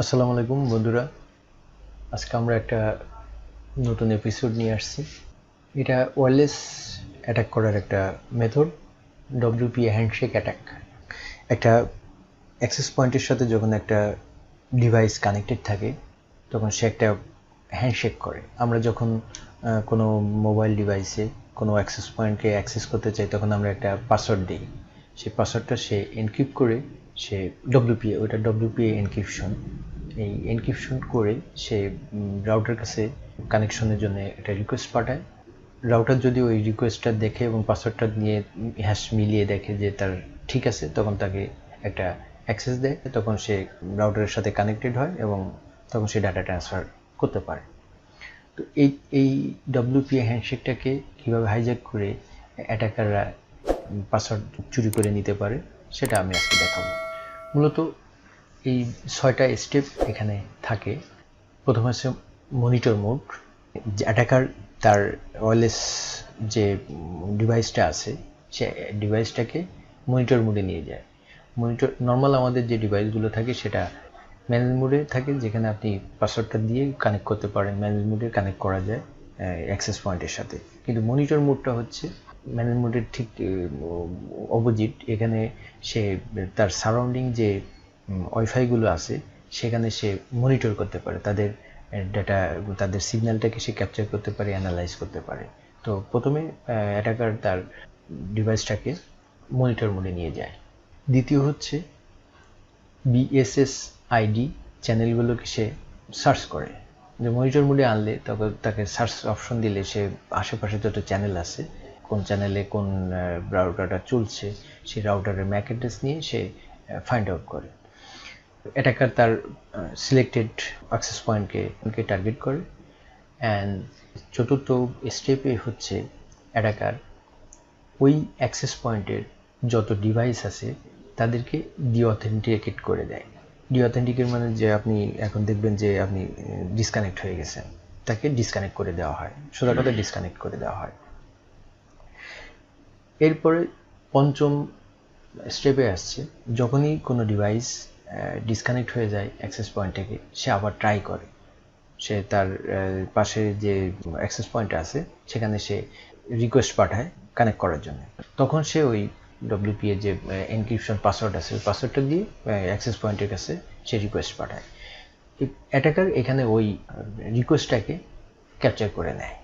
আসসালামু আলাইকুম বন্ধুরা, আজকে আমরা একটা নতুন এপিসোড নিয়ে আসছি। এটা ওয়্যারলেস অ্যাটাক করার একটা মেথড, WPA হ্যান্ডশেক অ্যাটাক। একটা অ্যাক্সেস পয়েন্টের সাথে যখন একটা ডিভাইস কানেক্টেড থাকে তখন সে একটা হ্যান্ডশেক করে। আমরা যখন কোনো মোবাইল ডিভাইসে কোনো অ্যাক্সেস পয়েন্টকে অ্যাক্সেস করতে চাই তখন আমরা একটা পাসওয়ার্ড দিই। সেই পাসওয়ার্ডটা সে এনক্রিপ্ট করে সে WPA এনক্রিপশন, এই এনক্রিপশন করে সে রাউটার কাছে কানেকশনের জন্য একটা রিকোয়েস্ট পাঠায়। রাউটার যদি ওই রিকোয়েস্টটা দেখে এবং পাসওয়ার্ডটা নিয়ে হ্যাশ মিলিয়ে দেখে যে তার ঠিক আছে, তখন তাকে একটা অ্যাক্সেস দেয়, তখন সে রাউটারের সাথে কানেক্টেড হয় এবং তখন সে ডাটা ট্রান্সফার করতে পারে। তো এই WPA হ্যান্ডশেকটাকে কীভাবে হাইজ্যাক করে অ্যাটাকাররা পাসওয়ার্ড চুরি করে নিতে পারে সেটা আমি আজকে দেখাবো। মূলত এই 6টা স্টেপ এখানে থাকে। প্রথমে হচ্ছে মনিটর মোড। অ্যাটাকার তার ওয়্যারলেস যে ডিভাইসটা আছে সে ডিভাইসটাকে মনিটর মোডে নিয়ে যায়। মনিটর নর্মাল আমাদের যে ডিভাইসগুলো থাকে সেটা ম্যানেজ মোডে থাকে, যেখানে আপনি পাসওয়ার্ডটা দিয়ে কানেক্ট করতে পারেন, ম্যানেজ মোডে কানেক্ট করা যায় অ্যাক্সেস পয়েন্টের সাথে। কিন্তু মনিটর মোডটা হচ্ছে ম্যানেজ মোডের ঠিক অপোজিট। এখানে সে তার সারাউন্ডিং যে ওয়াইফাইগুলো আছে সেখানে সে মনিটর করতে পারে, তাদের ডাটা, তাদের সিগন্যালটাকে সে ক্যাপচার করতে পারে, অ্যানালাইজ করতে পারে। তো প্রথমে অ্যাটাকার তার ডিভাইসটাকে মনিটর মোডে নিয়ে যায়। দ্বিতীয় হচ্ছে BSSID চ্যানেলগুলোকে সে সার্চ করে। যে মনিটর মোডে আনলে তখন তাকে সার্চ অপশন দিলে সে আশেপাশে যত চ্যানেল আছে, কোন চ্যানেলে কোন রাউটারটা চলছে, সেই রাউটারের ম্যাক অ্যাড্রেস নিয়ে সে ফাইন্ড আউট করে। অ্যাটাকার তার সিলেক্টেড অ্যাক্সেস পয়েন্টকে টার্গেট করে। অ্যান্ড চতুর্থ স্টেপে হচ্ছে অ্যাটাকার ওই অ্যাক্সেস পয়েন্টের যত ডিভাইস আছে তাদেরকে ডিঅথেন্টিকেট করে দেয়। ডিঅথেন্টিকেট মানে যে আপনি এখন দেখবেন যে আপনি ডিসকানেক্ট হয়ে গেছেন, তাকে ডিসকানেক্ট করে দেওয়া হয়, সোজা কথা ডিসকানেক্ট করে দেওয়া হয়। এরপরে পঞ্চম স্টেপে আসছে, যখনই কোনো ডিভাইস ডিসকানেক্ট হয়ে যায় অ্যাক্সেস পয়েন্ট থেকে, সে আবার ট্রাই করে। সে তার পাশে যে অ্যাক্সেস পয়েন্ট আছে সেখানে সে রিকোয়েস্ট পাঠায় কানেক্ট করার জন্য। তখন সে ওই WPA যে এনক্রিপশন পাসওয়ার্ড আছে ওই পাসওয়ার্ডটা দিয়ে অ্যাক্সেস পয়েন্টের কাছে সে রিকোয়েস্ট পাঠায়। অ্যাটাকার এখানে ওই রিকোয়েস্টটাকে ক্যাপচার করে নেয়।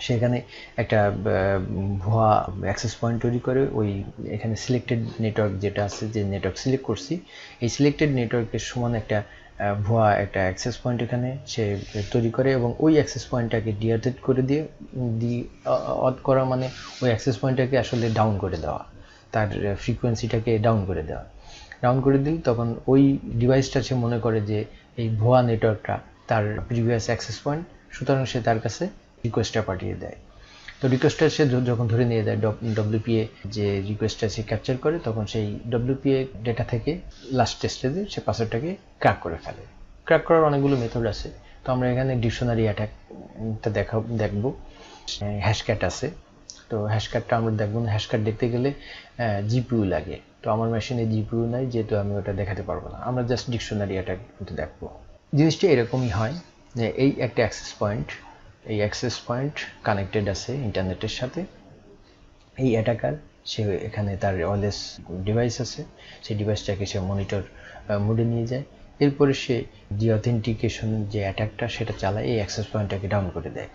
সেখানে একটা ভুয়া অ্যাক্সেস পয়েন্ট তৈরি করে ওই এখানে সিলেক্টেড নেটওয়ার্ক যেটা আছে, যে নেটওয়ার্ক সিলেক্ট করছি, এই সিলেক্টেড নেটওয়ার্কের সমান একটা ভুয়া একটা অ্যাক্সেস পয়েন্ট এখানে সে তৈরি করে এবং ওই অ্যাক্সেস পয়েন্টটাকে ডিঅথেন্ট করে দিয়ে অথ করা মানে ওই অ্যাক্সেস পয়েন্টটাকে আসলে ডাউন করে দেওয়া, তার ফ্রিকোয়েন্সিটাকে ডাউন করে দেওয়া। ডাউন করে দিলে তখন ওই ডিভাইসটা সে মনে করে যে এই ভুয়া নেটওয়ার্কটা তার প্রিভিয়াস অ্যাক্সেস পয়েন্ট, সুতরাং সে তার কাছে রিকোয়েস্টটা পাঠিয়ে দেয়। তো রিকোয়েস্টটা সে যখন ধরে নিয়ে যায়, WPA যে রিকোয়েস্টটা সে ক্যাপচার করে, তখন সেই WPA ডেটা থেকে লাস্ট স্টেজে সে পাসওয়ার্ডটাকে ক্র্যাক করে ফেলে। ক্র্যাক করার অনেকগুলো মেথড আছে, তো আমরা এখানে ডিকশনারি অ্যাটাকটা দেখব। হ্যাশক্যাট আছে, তো হ্যাশক্যাটটা আমরা দেখব না। হ্যাশক্যাট দেখতে গেলে জিপিইউ লাগে, তো আমার মেশিনে জিপিইউ নাই, যেহেতু আমি ওটা দেখাতে পারবো না। আমরা জাস্ট ডিকশনারি অ্যাটাক কিন্তু দেখবো। জিনিসটা এরকমই হয় যে এই একটা অ্যাক্সেস পয়েন্ট, এই অ্যাক্সেস পয়েন্ট কানেক্টেড আছে ইন্টারনেটের সাথে। এই অ্যাটাকার সে এখানে তার ওয়্যারলেস ডিভাইস আছে, সেই ডিভাইসটাকে সে মনিটর মোডে নিয়ে যায়। এরপরে সে ডিঅথেন্টিকেশন যে অ্যাটাকটা সেটা চালায়, এই অ্যাক্সেস পয়েন্টটাকে ডাউন করে দেয়।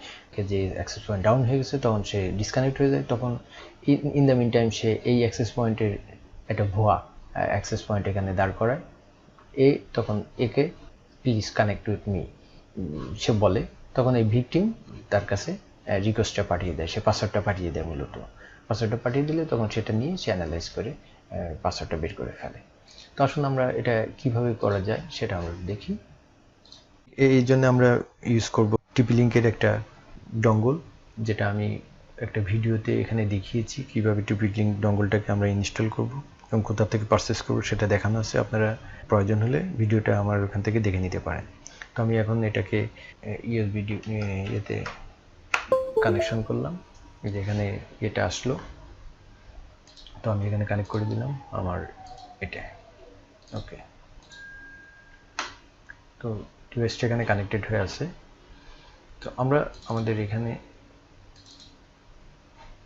যে অ্যাক্সেস পয়েন্ট ডাউন হয়ে গেছে তখন সে ডিসকানেক্ট হয়ে যায়। তখন ইন দ্য মিন টাইম সে এই অ্যাক্সেস পয়েন্টের একটা ভুয়া অ্যাক্সেস পয়েন্ট এখানে দাঁড় করায়। তখন একে প্লিজ কানেক্ট উইথ মি সে বলে, তখন এই ভিকটিম তার কাছে রিকোয়েস্টটা পাঠিয়ে দেয়, সে পাসওয়ার্ডটা পাঠিয়ে দেয়। মূলত পাসওয়ার্ডটা পাঠিয়ে দিলে তখন সেটা নিয়ে সে অ্যানালাইজ করে পাসওয়ার্ডটা বের করে ফেলে। তো আসুন আমরা এটা কিভাবে করা যায় সেটা আমরা দেখি। এই জন্য আমরা ইউজ করব টিপি লিঙ্কের একটা ডঙ্গল, যেটা আমি একটা ভিডিওতে এখানে দেখিয়েছি কিভাবে টিপি লিঙ্ক ডঙ্গলটাকে আমরা ইনস্টল করব এবং কোথা থেকে পারচেস করব সেটা দেখানো আছে। আপনারা প্রয়োজন হলে ভিডিওটা আমার ওখান থেকে দেখে নিতে পারেন। তো আমি এখন এটাকে ইউএসবি ইয়েতে কানেকশন করলাম, যেখানে এটা আসলো, তো আমি এখানে কানেক্ট করে দিলাম আমার এটা। ওকে, তো ডিভাইসটা এখানে কানেক্টেড হয়ে আছে। তো আমরা আমাদের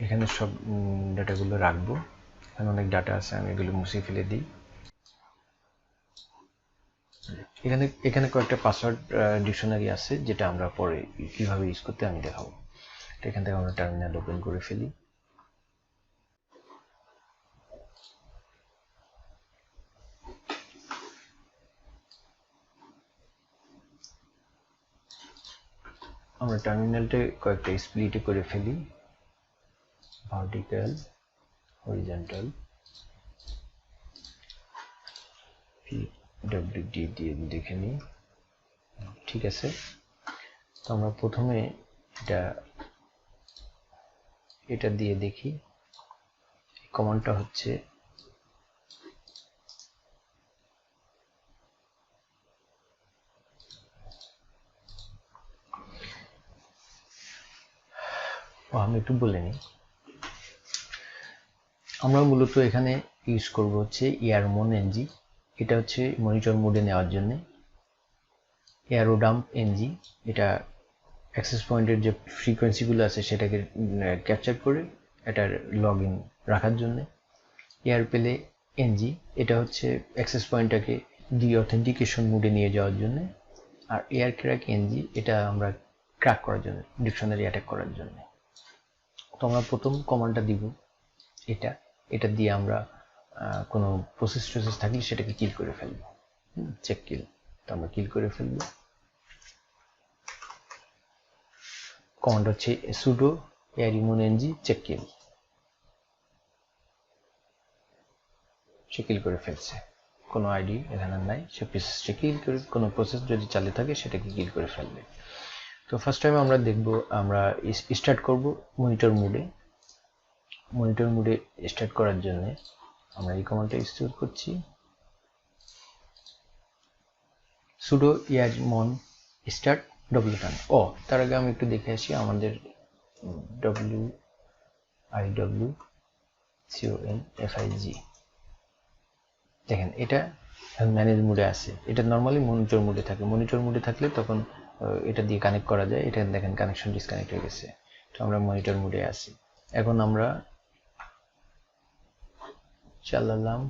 এখানে সব ডাটাগুলো রাখবো। এখানে অনেক ডাটা আছে, আমি এগুলো মুছে ফেলে দিই। এখানে কয়েকটা পাসওয়ার্ড ডিকশনারি আছে, যেটা আমরা পরে কিভাবে ইউজ করতে আমি দেখাবো। তো এখান থেকে আমরা টার্মিনাল ওপেন করে ফেলি। আমরা টার্মিনালটা কয়েকটা স্প্লিট করে ফেলি, ভার্টিক্যাল, হরিজন্টাল, PWD দিয়ে দেখে নিই। ঠিক আছে। তো আমরা প্রথমে এটা দিয়ে দেখি। কমান্ডটা হচ্ছে আমি একটু বলে নিই। আমরা মূলত এখানে ইউজ করব হচ্ছে airmon-ng। এটা হচ্ছে মনিটর মোডে নেওয়ার জন্য। airodump-ng, এটা অ্যাক্সেস পয়েন্টের যে ফ্রিকোয়েন্সিগুলো আছে সেটাকে ক্যাপচার করে এটার লগইন রাখার জন্য। airplay-ng, এটা হচ্ছে অ্যাক্সেস পয়েন্টটাকে ডি-অথেন্টিকেশন মোডে নিয়ে যাওয়ার জন্য। আর aircrack-ng, এটা আমরা ক্র্যাক করার জন্য, ডিকশনারি অ্যাটাক করার জন্য। তো আমরা প্রথম কমান্ডটা দিব এটা দিয়ে আমরা কোনো প্রসেস থাকলে সেটাকে কিল করে ফেলবো। চেক কিল। তো আমরা কিল করে ফেলবো। কমান্ড হচ্ছে sudo airmon-ng চেক কিল। সে কিল করে ফেলছে, কোনো আইডি এখানে নাই, সে প্রসেসটা কিল করে, কোনো প্রসেস যদি চালু থাকে সেটাকে কিল করে ফেলবে। তো ফার্স্ট টাইম আমরা দেখব, আমরা স্টার্ট করব মনিটর মোডে স্টার্ট করার জন্য আমরা এই কমান্ডটা ইউজ করছি, sudo airmon start wifig। তার আগে আমি একটু দেখে আসি আমাদের WIWCONFIG। দেখেন এটা ম্যানেজ মোডে আছে। এটা নর্মালি মনিটর মোডে থাকে। মনিটর মোডে থাকলে তখন এটা দিয়ে কানেক্ট করা যায়। এটা দেখেন কানেকশন ডিসকানেক্ট হয়ে গেছে। তো আমরা মনিটর মোডে আছি। এখন আমরা চালালাম।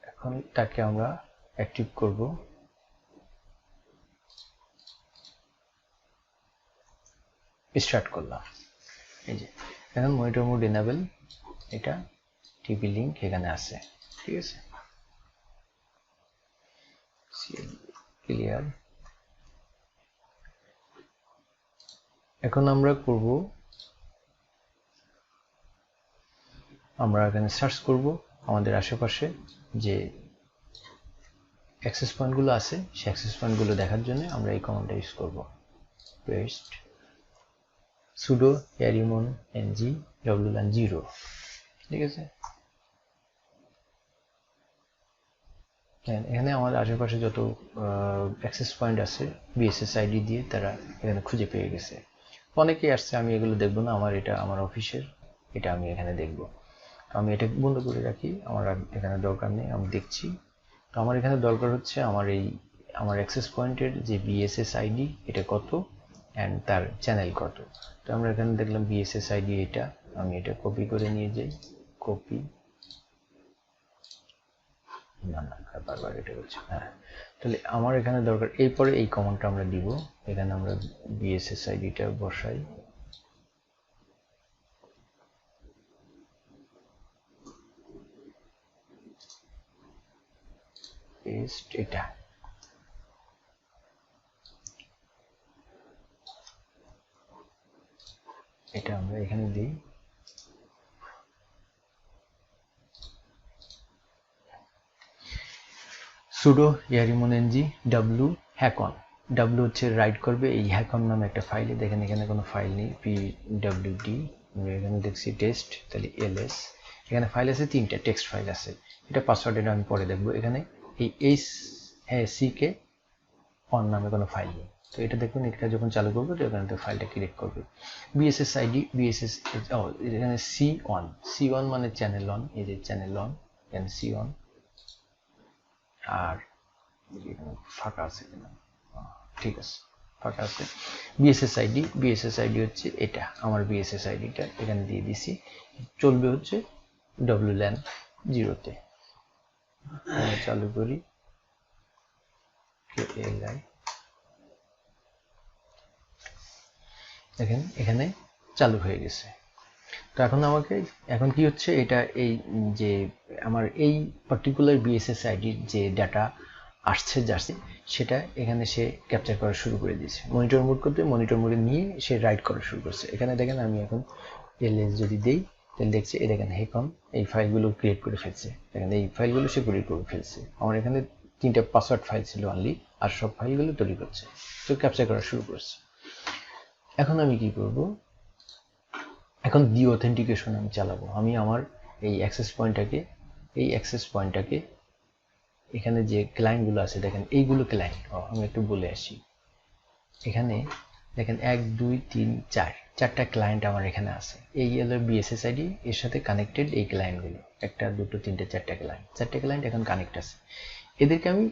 এখন তাকে আমরা অ্যাক্টিভ করব। স্টার্ট করলাম। এই যে এখন মনিটর মোড এনেবল, এটা টিপি লিংক এখানে আছে। ঠিক আছে, ক্লিয়ার। এখন আমরা করব, আমরা এখানে সার্চ করব আমাদের আশেপাশে যে অ্যাক্সেস পয়েন্টগুলো আছে, সেই অ্যাক্সেস পয়েন্টগুলো দেখার জন্য আমরা এই কমান্ডটা ইউজ করব, পেস্ট sudo airmon-ng WLAN 0। ঠিক আছে, এখানে আমাদের আশেপাশে যত অ্যাক্সেস পয়েন্ট আছে BSSID দিয়ে তারা এখানে খুঁজে পেয়ে গেছে। অনেকেই আসছে, আমি এগুলো দেখব না, এটা আমার অফিসের, এটা আমি এখানে দেখব। আমি এটা বন্ধ করে রাখি, আমার এখানে দরকার নেই, আমি দেখছি। তো আমার এখানে দরকার হচ্ছে আমার অ্যাক্সেস পয়েন্টের যে BSSID এটা কত অ্যান্ড তার চ্যানেল কত। তো আমরা এখানে দেখলাম BSSID এটা, আমি এটা কপি করে নিয়ে যাই, কপি, না বারবার এটা হচ্ছে। হ্যাঁ, তাহলে আমার এখানে দরকার, এরপরে এই কমান্ডটা আমরা দিব। এখানে আমরা BSSID-টা বসাই, পেস্ট, এটা আমরা এখানে দিই। sudo airmon-ng whack-on, w হচ্ছে রাইট করবে এই whack-on নামে একটা ফাইলে। দেখেন এখানে কোনো ফাইল নেই, pwd, আমরা এখানে দেখছি টেস্ট, তাহলে ls, এখানে ফাইল আছে, 3টা টেক্সট ফাইল আছে। এটা পাসওয়ার্ড, আমি পরে দেখবো। এখানে এই ck on নামে কোনো ফাইল নেই। তো এটা দেখুন, এটা যখন চালু করবো তো এখানে ফাইলটা ক্রিয়েট করবে। BSSID এখানে C1 মানে চ্যানেল অন, এই যে চ্যানেল অন, এখানে C1। আর এখানে ফাঁকা আছে কিনা, ঠিক আছে, ফাঁকা আছে। BSSID হচ্ছে এটা আমার BSSID-টা এখানে দিয়ে দিছি। চলবে হচ্ছে WLAN 0-তে। চালু করি KLI, দেখেন এখানে চালু হয়ে গেছে। তো এখন কি হচ্ছে, এটা এই যে আমার এই পার্টিকুলার BSSID-র যে ডাটা আসছে যাচ্ছে সেটা এখানে সে ক্যাপচার করা শুরু করে দিয়েছে। মনিটর মোড করতে মনিটর মোডে নিয়ে সে রাইট করা শুরু করছে। এখানে দেখেন আমি এখন ls যদি দেই তাহলে দেখছি এই দেখেন হেকন এই ফাইলগুলো ক্রিয়েট করে ফেলছে। দেখেন এই ফাইলগুলো সে ক্রিয়েট করে ফেলছে। আমার এখানে 3টা পাসওয়ার্ড ফাইল ছিল অনলি, আর সব ফাইলগুলো তৈরি করছে, তো ক্যাপচার করা শুরু করছে। এখন আমি কি করব, এখন ডি অথেন্টিকেশন আমি চালাবো। আমি আমার এই অ্যাক্সেস পয়েন্টটাকে এখানে যে ক্লায়েন্টগুলো আছে দেখেন এইগুলো ক্লায়েন্ট। আমি একটু বলে আসি, এখানে দেখেন 1 2 3 4 4টা ক্লায়েন্ট আমার এখানে আছে। এই হলো BSSID, এর সাথে কানেক্টেড এই ক্লায়েন্টগুলো 1 2 3 4টা ক্লায়েন্ট, 4টা ক্লায়েন্ট এখন কানেক্ট আছে। এদেরকে আমি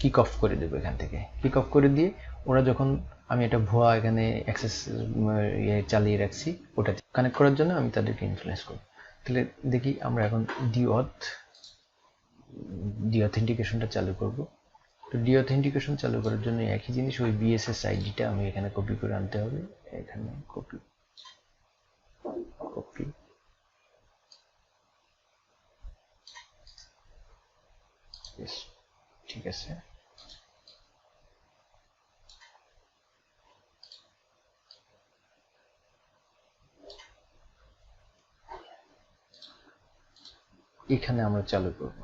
কিক অফ করে দেবো। এখান থেকে কিক অফ করে দিয়ে ওরা যখন আমি একটা ভুয়া এখানে অ্যাক্সেস চালিয়ে রাখছি, ওটা কানেক্ট করার জন্য আমি তাদেরকে ইনফ্লুয়েন্স করব। তাহলে দেখি আমরা এখন ডি অথেন্টিকেশনটা চালু করব। তো ডি অথেন্টিকেশন চালু করার জন্য একই জিনিস, ওই BSSID-টা আমি এখানে কপি করে আনতে হবে। এখানে কপি ঠিক আছে। এখানে আমরা চালু করব।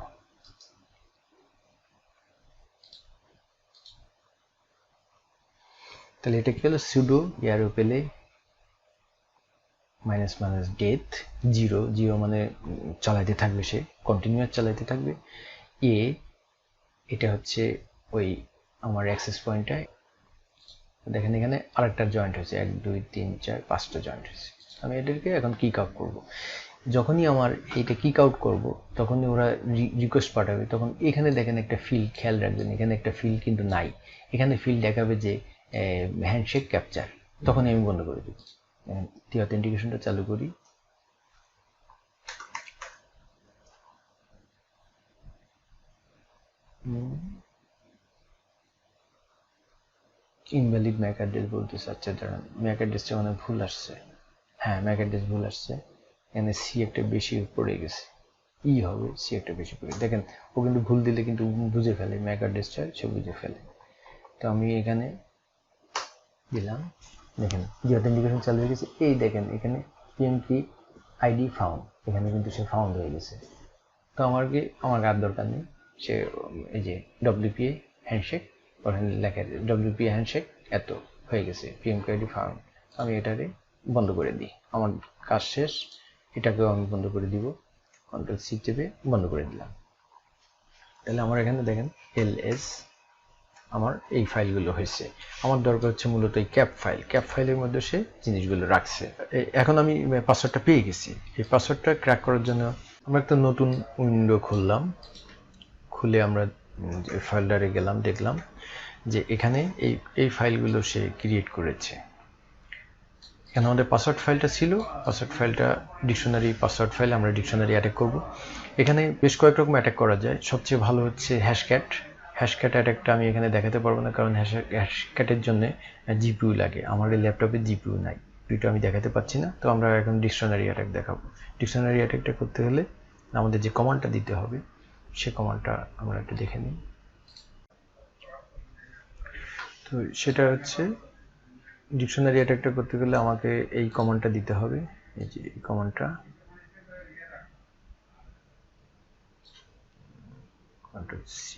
তাহলে এটা কি হলো, sudo aireplay-death 0 মানে চালাতে থাকবে, সে কন্টিনিউয়াস চালাতে থাকবে। এটা হচ্ছে ওই আমার অ্যাক্সেস পয়েন্টটা। দেখেন এখানে আরেকটা জয়েন্ট হয়েছে, 1 2 3 4 5টা জয়েন্ট হয়েছে। আমি এদেরকে এখন কিক আউট করব। যখনই আমার এইটা কিক আউট করব তখনই ওরা রিকোয়েস্ট পাঠাবে। তখন এখানে দেখেন একটা ফিল্ড, খেয়াল রাখবেন এখানে একটা ফিল্ড কিন্তু নাই। এখানে ফিল্ড দেখাবে যে হ্যান্ডশেক ক্যাপচার, তখনই আমি বন্ধ করে দেব। ডি অথেন্টিকেশনটা চালু করি। ইনভ্যালিড ম্যাক অ্যাড্রেস বলতেছে। আচ্ছা দাঁড়ান, ম্যাক অ্যাড্রেসটা মানে ভুল আসছে। হ্যাঁ, ম্যাক অ্যাড্রেস ভুল আসছে, এখানে সি একটা বেশি পড়ে গেছে, হবে সি একটা বেশি পড়ে। দেখেন ও কিন্তু ভুল দিলে কিন্তু বুঝে ফেলে, ম্যাক অ্যাড্রেসটা সে বুঝে ফেলে। তো আমি এখানে দিলাম, দেখেন ডি অথেন্টিকেশন চালু হয়ে গেছে। এই দেখেন এখানে PMP ID ফাউন্ড, এখানে কিন্তু সে ফাউন্ড হয়ে গেছে। তো আমার আর দরকার নেই, সে এই যে WPA হ্যান্ডশেক, ওখানে লেখা WPA হ্যান্ডশেক এত হয়ে গেছে, PMP ID ফাউন্ড। আমি এটাকে বন্ধ করে দিই, আমার কাজ শেষ। এটাকেও আমি বন্ধ করে দিব, ctrl+c চেপে বন্ধ করে দিলাম। তাহলে আমার এখানে দেখেন ls আমার এই ফাইলগুলো হয়েছে। আমার দরকার হচ্ছে মূলত এই ক্যাপ ফাইলের মধ্যে সে জিনিসগুলো রাখছে। এখন আমি পাসওয়ার্ডটা পেয়ে গেছি। এই পাসওয়ার্ডটা ক্র্যাক করার জন্য আমরা একটা নতুন উইন্ডো খুললাম। খুলে আমরা ফোল্ডারে গেলাম, দেখলাম যে এখানে এই ফাইলগুলো সে ক্রিয়েট করেছে। এখানে আমাদের পাসওয়ার্ড ফাইলটা ছিল, পাসওয়ার্ড ফাইলটা ডিকশনারি পাসওয়ার্ড ফাইল, আমরা ডিকশনারি অ্যাটাক করব। এখানে বেশ কয়েক রকম অ্যাটাক করা যায়, সবচেয়ে ভালো হচ্ছে হ্যাশক্যাট অ্যাটাকটা আমি এখানে দেখাতে পারবো না, কারণ হ্যাশক্যাটের জন্য জিপিইউ লাগে। আমার এই ল্যাপটপে জিপিইউ নাই, জিপিইউটা আমি দেখাতে পাচ্ছি না। তো আমরা এখন ডিকশনারি অ্যাটাক দেখাবো। ডিকশনারি অ্যাটাকটা করতে হলে আমাদের যে কমান্ডটা দিতে হবে সে কমান্ডটা আমরা একটু দেখে নিই। তো সেটা হচ্ছে, ডিকশনারি অ্যাটাকটা করতে গেলে আমাকে এই কমান্ডটা দিতে হবে। এই যে এই কমান্ডটা, ctrl+c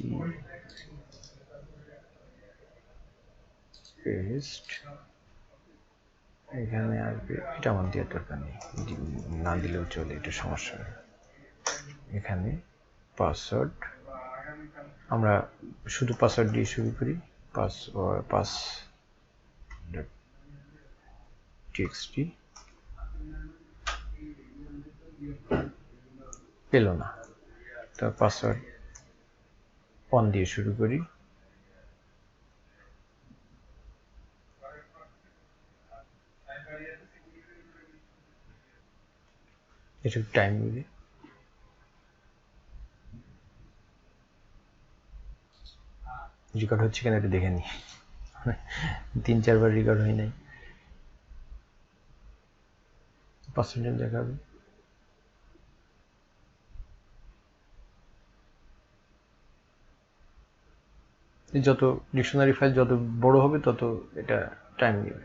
পেস্ট, এখানে আসবে। এটা আমার দেওয়ার দরকার নেই, না দিলেও চলে, এটা সমস্যা নেই। এখানে পাসওয়ার্ড, আমরা শুধু পাসওয়ার্ড দিয়ে শুরু করি। txt পেল না। তো পাসওয়ার্ড 1 দিয়ে শুরু করি। একটু টাইম নিবে। রেকর্ড হচ্ছে কিনা একটু দেখে নি, 3-4 বার রেকর্ড হয় নাই। পার্সেন্টেজ দেখাবে। যত ডিকশনারি ফাইল যত বড় হবে তত এটা টাইম নেবে।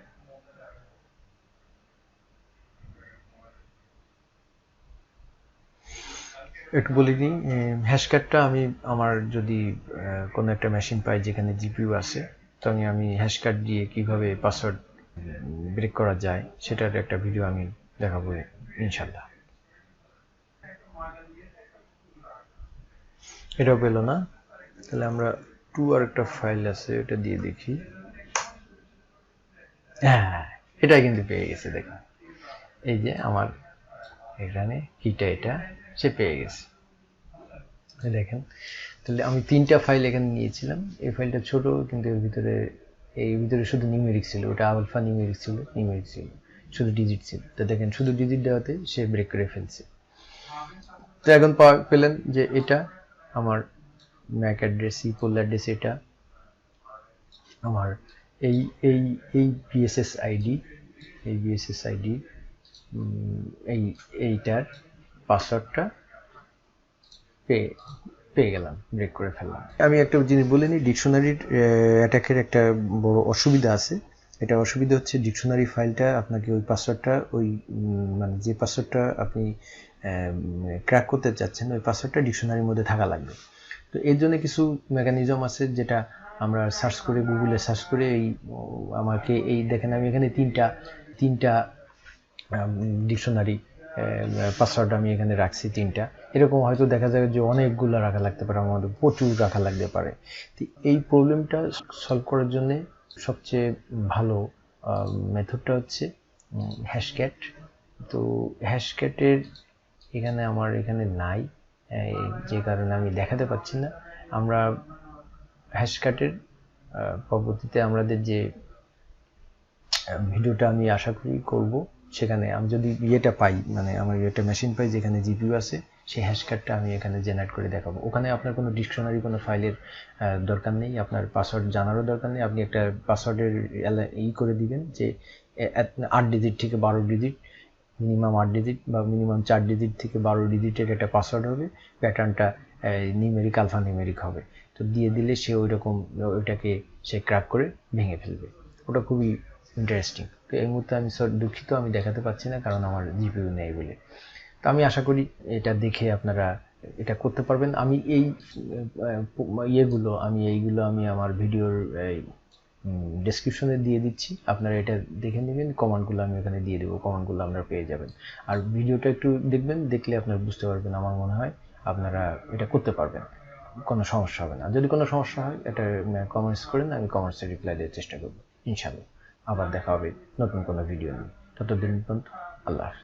একটু বলে দিই, হ্যাশকার্ডটা আমি আমার যদি কোনো একটা মেশিন পাই যেখানে জিপিইউ আছে, তো আমি হ্যাশকার্ড দিয়ে কিভাবে পাসওয়ার্ড ব্রেক করা যায় সেটার একটা ভিডিও আমি দেখাবো ইনশাল্লাহ। এটাও পেল না, তাহলে আমরা আর একটা ফাইল আছে এটা দিয়ে দেখি। হ্যাঁ, এটা কিন্তু পেয়ে গেছে। দেখুন এই যে আমার এখানে কিটা, এটা সে পেয়ে গেছে। দেখেন, তাহলে আমি 3টা ফাইল এখানে নিয়েছিলাম। এই ফাইলটা ছোট, কিন্তু এর ভিতরে শুধু নিউমেরিক ছিল, ওটা আলফা নিউমেরিক ছিল, শুধু ডিজিট ছিল। তো দেখেন শুধু ডিজিট দেওয়াতে সে ব্রেক করে ফেলছে। তো এখন পেলেন যে এটা আমার ম্যাক অ্যাড্রেস, ইপোল অ্যাড্রেস, এটা আমার এই এই এই বিএসএসআইডি, এইটার পাসওয়ার্ডটা পেয়ে গেলাম, ব্রেক করে ফেললাম। আমি একটা জিনিস বলে নিই, ডিকশনারির অ্যাটাকের একটা বড় অসুবিধা আছে। এটা অসুবিধা হচ্ছে ডিকশনারি ফাইলটা আপনাকে ওই পাসওয়ার্ডটা, ওই মানে যে পাসওয়ার্ডটা আপনি ক্র্যাক করতে চাচ্ছেন, ওই পাসওয়ার্ডটা ডিকশনারির মধ্যে থাকা লাগবে। তো এর জন্য কিছু মেকানিজম আছে, যেটা আমরা সার্চ করে, গুগলে সার্চ করে আমাকে এই দেখেন, আমি এখানে তিনটা ডিকশনারি পাসওয়ার্ড আমি এখানে রাখছি 3টা। এরকম হয়তো দেখা যায় যে অনেকগুলো রাখা লাগতে পারে, আমাদের প্রচুর রাখা লাগতে পারে। তো এই প্রবলেমটা সলভ করার জন্য সবচেয়ে ভালো মেথডটা হচ্ছে হ্যাশক্যাট। তো হ্যাশক্যাটের আমার এখানে নাই, যে কারণে আমি দেখাতে পাচ্ছি না। আমরা হ্যাশক্যাটের পরবর্তীতে আমাদের যে ভিডিওটা আমি আশা করি করব, সেখানে আমি যদি ইয়েটা পাই, মানে আমার একটা মেশিন পাই যেখানে জিপিইউ আছে, সেই হ্যাশকার্ডটা আমি এখানে জেনারেট করে দেখাবো। ওখানে আপনার কোনো ডিকশনারি, কোনো ফাইলের দরকার নেই, আপনার পাসওয়ার্ড জানারও দরকার নেই। আপনি একটা পাসওয়ার্ডের করে দিবেন যে 8 ডিজিট থেকে 12 ডিজিট, মিনিমাম 8 ডিজিট বা মিনিমাম 4 ডিজিট থেকে 12 ডিজিটের একটা পাসওয়ার্ড হবে। প্যাটার্নটা নিউমেরিক, আলফা নিউমেরিক হবে। তো দিয়ে দিলে সে ওইটাকে সে ক্র্যাক করে ভেঙে ফেলবে। ওটা খুবই ইন্টারেস্টিং। তো এই মুহূর্তে আমি দুঃখিত, আমি দেখাতে পাচ্ছি না, কারণ আমার জিপিইউ নেই বলে। তো আমি আশা করি এটা দেখে আপনারা এটা করতে পারবেন। আমি এইগুলো আমি আমার ভিডিওর ডেসক্রিপশনে দিয়ে দিচ্ছি, আপনারা এটা দেখে নেবেন। কমান্ডগুলো আমি এখানে দিয়ে দেবো, কমান্ডগুলো আপনারা পেয়ে যাবেন। আর ভিডিওটা একটু দেখবেন, দেখলে আপনারা বুঝতে পারবেন। আমার মনে হয় আপনারা এটা করতে পারবেন, কোনো সমস্যা হবে না। যদি কোনো সমস্যা হয় এটা কমেন্টস করেন, আমি কমেন্টসে রিপ্লাই দেওয়ার চেষ্টা করব ইনশাআল্লাহ। আবার দেখা হবে নতুন কোনো ভিডিও নিয়ে। ততদিন পর্যন্ত আল্লাহ হাফেজ।